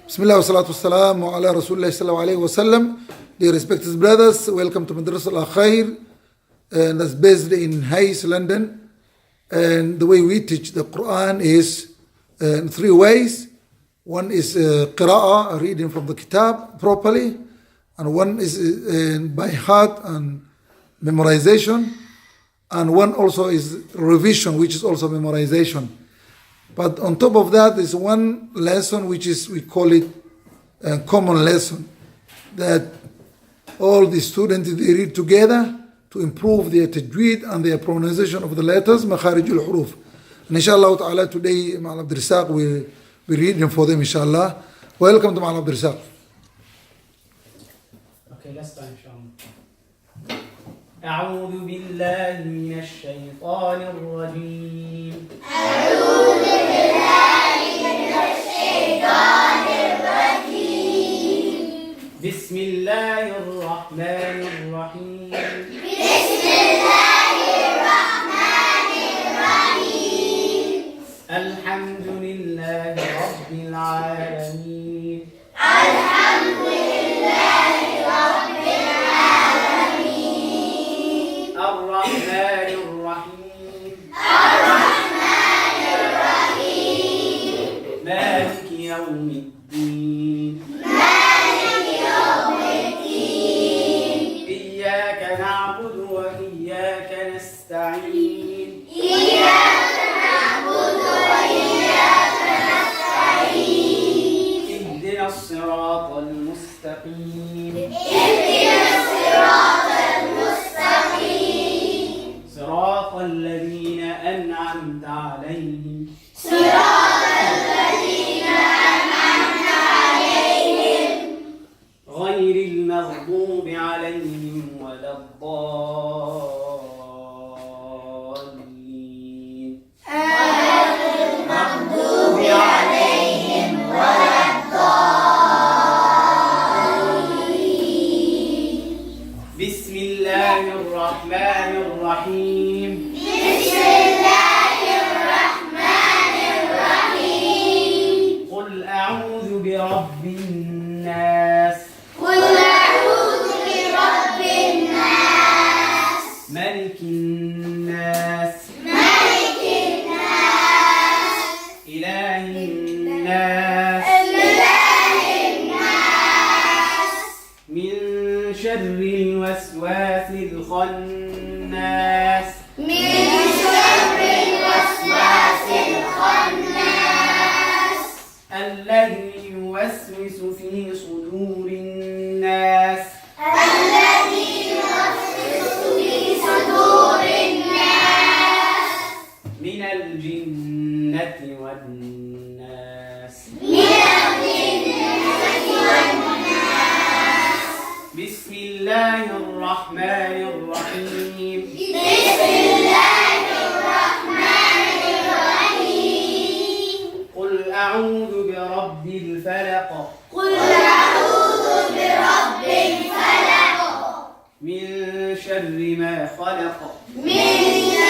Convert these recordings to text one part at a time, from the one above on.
Bismillah wa salatu wassalamu ala Rasulullah sallallahu alayhi wa sallam. Dear respected brothers, welcome to Madrasa Al-Khair, and that's based in Hayes, London. And the way we teach the Quran is in three ways. One is qira'ah, reading from the kitab properly, and one is by heart and memorization, and one also is revision, which is also memorization. But on top of that is one lesson which is, we call it a common lesson, that all the students, they read together to improve their tajweed and their pronunciation of the letters, makharijul huruf. And inshallah ta'ala today, Ma'al Abdul Razzaq will be reading for them, inshallah. Welcome to Ma'al Abdul Razzaq. Okay, let's start, inshallah. أعوذ بالله من الشيطان الرجيم أعوذ بالله من الشيطان الرجيم بسم الله الرحمن الرحيم بسم الله الرحمن الرحيم الحمد لله رب العالمين الحمد لله رب العالمين الرحمن الرحيم الرحمن الرحيم مالك يوم الدين مالك يوم الدين إياك نعبد وإياك نستعين إياك نعبد وإياك نستعين اهدنا الصراط المستقيم اهدنا الصراط المستقيم صراط الذين أنعمت عليهم صراط الذين أنعمت عليهم غير المغضوب عليهم ولا الضالين المغضوب عليهم ولا الضالين بسم الله الرحمن الرحيم بسم الله الرحمن الرحيم قل أعوذ برب الناس قل أعوذ برب الناس ملك الناس ملك الناس إله الناس إله الناس من شر الوسواس الخناس من شر الوسواس الخناس الذي يوسوس في صدور الناس الذي يوسوس في صدور الناس من الجنة والناس من الجنة والناس بسم الله الرحمن الرحيم بسم الله الرحمن الرحيم قل أعوذ برب الفلق قل أعوذ برب الفلق من شر ما خلق من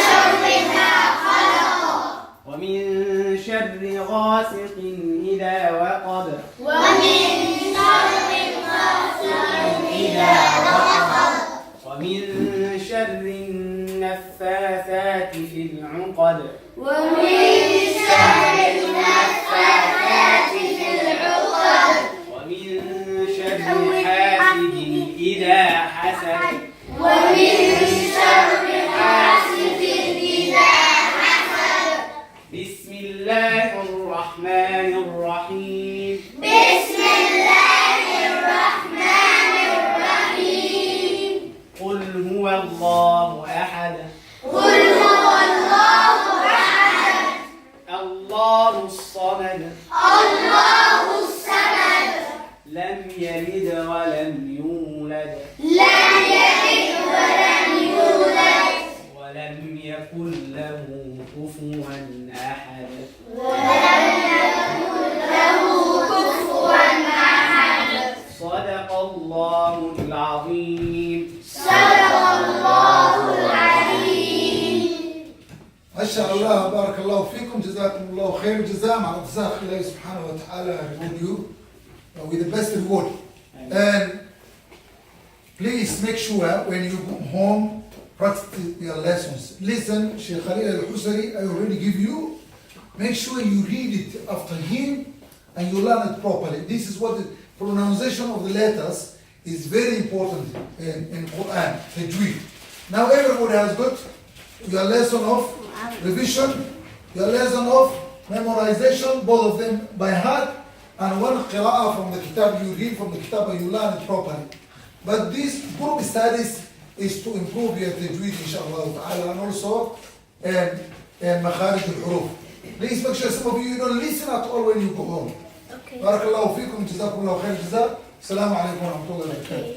شر ما خلق ومن شر غاسق إذا وقب ومن شر غاسق إذا وقب ومن شر النفاثات في العقد ومن شر النفاثات في العقد ومن شر حاسد إذا حسد ومن شر حاسد إذا حسد بسم الله الرحمن الرحيم بسم الله الرحمن الرحيم قل هو الله أحد قل هو الله أحد الله الصمد الله الصمد لم يلد ولم يولد لم يلد ولم يولد ولم يكن له كفوا أحد ولم يكن له كفوا أحد صدق الله العظيم صدق الله العليم ما شاء الله, بارك الله فيكم, جزاكم الله خير الجزاء. مع رزاق الله سبحانه وتعالى reward you with the best reward. And please make sure when you go home, practice your lessons. Listen, Sheikh Khalil Al-Husari, I already give you. Make sure you read it after him and you learn it properly. This is what the pronunciation of the letters is very important in Quran, Tajweed. Now everybody has got your lesson of revision, your lesson of memorization, both of them by heart, and one qira'ah from the kitab, you read from the kitab and you learn it properly. But this group studies is to improve your tajweed, inshallah ta'ala, and also makharij al-huruf. Please make sure some of you don't listen at all when you go home. Okay. Barakallahu feekum, jazakumullahu khair jazak. Assalamu alaikum wa rahmatullahi wa barakatuh.